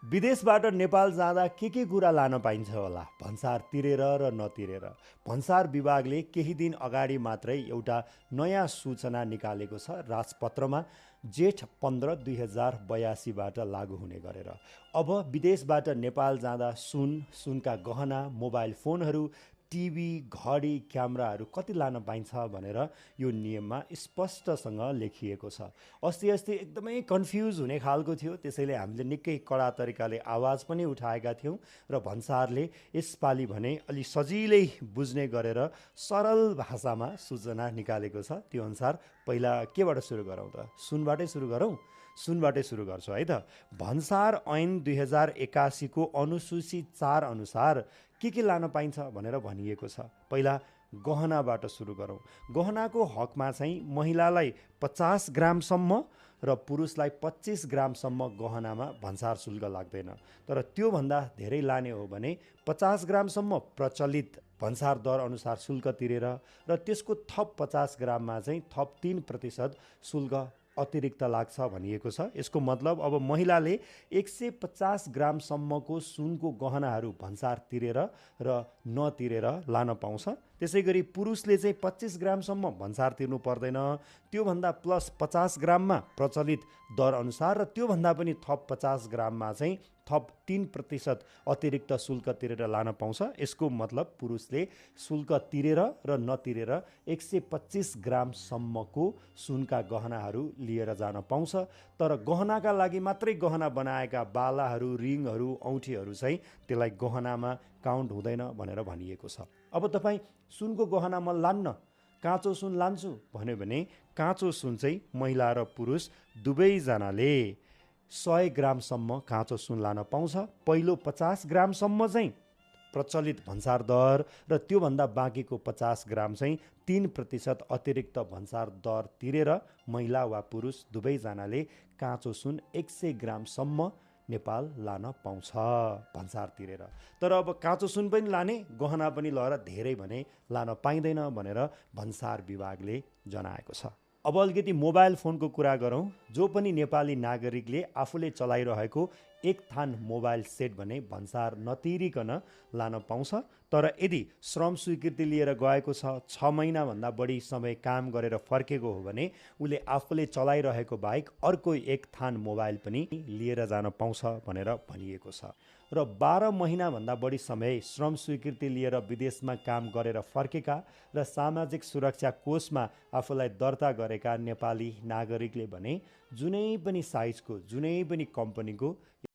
विदेशबाट नेपाल जाँदा के कुरा लान पाइन्छ होला भन्सार तिरेर र नतिरेर। भन्सार विभागले केही दिन अगाडि मात्रै एउटा नयाँ सूचना निकालेको छ राजपत्रमा जेठ 15 2082बाट लागू हुने गरेर। अब विदेशबाट नेपाल जाँदा सुनका गहना, मोबाइल फोनहरू, टिभी, घडी, क्यामेराहरू कति लान पाइन्छ भनेर यो नियममा स्पष्टसँग लेखिएको छ। अस्ति एकदमै कन्फ्युज हुने खालको थियो, त्यसैले हामीले निकै कडा तरिकाले आवाज पनि उठाएका थियौँ र भन्सारले यसपालि भने अलि सजिलै बुझ्ने गरेर सरल भाषामा सूचना निकालेको छ। त्यो अनुसार पहिला केबाट सुरु गरौँ त? सुनबाटै सुरु गरौँ। सुनबाटै सुरु गर्छु है त। भन्सार ऐन 2081 को अनुसूची 4 अनुसार के लान पाइन्छ भनेर भनिएको छ। पहिला गहनाबाट सुरु गरौँ। गहनाको हकमा चाहिँ महिलालाई 50 ग्रामसम्म र पुरुषलाई 25 ग्रामसम्म गहनामा भन्सार शुल्क लाग्दैन। तर त्योभन्दा धेरै लाने हो भने 50 ग्रामसम्म प्रचलित भन्सार दर अनुसार शुल्क तिरेर र त्यसको थप 50 ग्राममा चाहिँ थप 3% शुल्क अतिरिक्त लाग्छ भनिएको छ। यसको मतलब अब महिलाले 150 ग्रामसम्मको सुनको गहनाहरू भन्सार तिरेर र नतिरेर लान पाउँछ। त्यसै गरी पुरुषले चाहिँ 25 ग्रामसम्म भन्सार तिर्नु पर्दैन। त्योभन्दा प्लस 50 ग्राममा प्रचलित दर अनुसार र त्योभन्दा पनि थप 50 ग्राममा चाहिँ थप 3% अतिरिक्त शुल्क तिरेर लान पाउँछ। यसको मतलब पुरुषले शुल्क तिरेर र नतिरेर 125 ग्रामसम्मको सुनका गहनाहरू लिएर जान पाउँछ। तर गहनाका लागि मात्रै गहना बनाएका बालाहरू, रिङहरू, औँठीहरू चाहिँ त्यसलाई गहनामा काउन्ट हुँदैन भनेर भनिएको छ। अब तपाईँ सुनको गहना म लान्न, काँचो सुन लान्छु भन्यो भने काँचो सुन चाहिँ महिला र पुरुष दुवैजनाले 100 ग्रामसम्म काँचो सुन लान पाउँछ। पहिलो 50 ग्रामसम्म चाहिँ प्रचलित भन्सार दर र त्योभन्दा बाँकीको 50 ग्राम चाहिँ 3% अतिरिक्त भन्सार दर तिरेर महिला वा पुरुष दुवैजनाले काँचो सुन 100 ग्रामसम्म नेपाल लान पाउँछ भन्सार तिरेर। तर अब काँचो सुन पनि लाने, गहना पनि लगेर धेरै भने लान पाइँदैन भनेर भन्सार विभागले जनाएको छ। अब अलिकति मोबाइल फोनको कुरा गरौँ। जो पनि नेपाली नागरिकले आफूले चलाइरहेको एक थान मोबाइल सेट भने भन्सार नतिरिकन लान पाउँछ। तर यदि श्रम स्वीकृति लिएर गएको छ, 6 महिनाभन्दा बढी समय काम गरेर फर्केको हो भने उसले आफूले चलाइरहेको बाहेक अर्को एक थान मोबाइल पनि लिएर जान पाउँछ भनेर भनिएको छ। र 12 महिनाभन्दा बढी समय श्रम स्वीकृति लिएर विदेशमा काम गरेर फर्केका र सामाजिक सुरक्षा कोषमा आफूलाई दर्ता गरेका नेपाली नागरिकले भने जुनै पनि साइजको, जुनै पनि कम्पनीको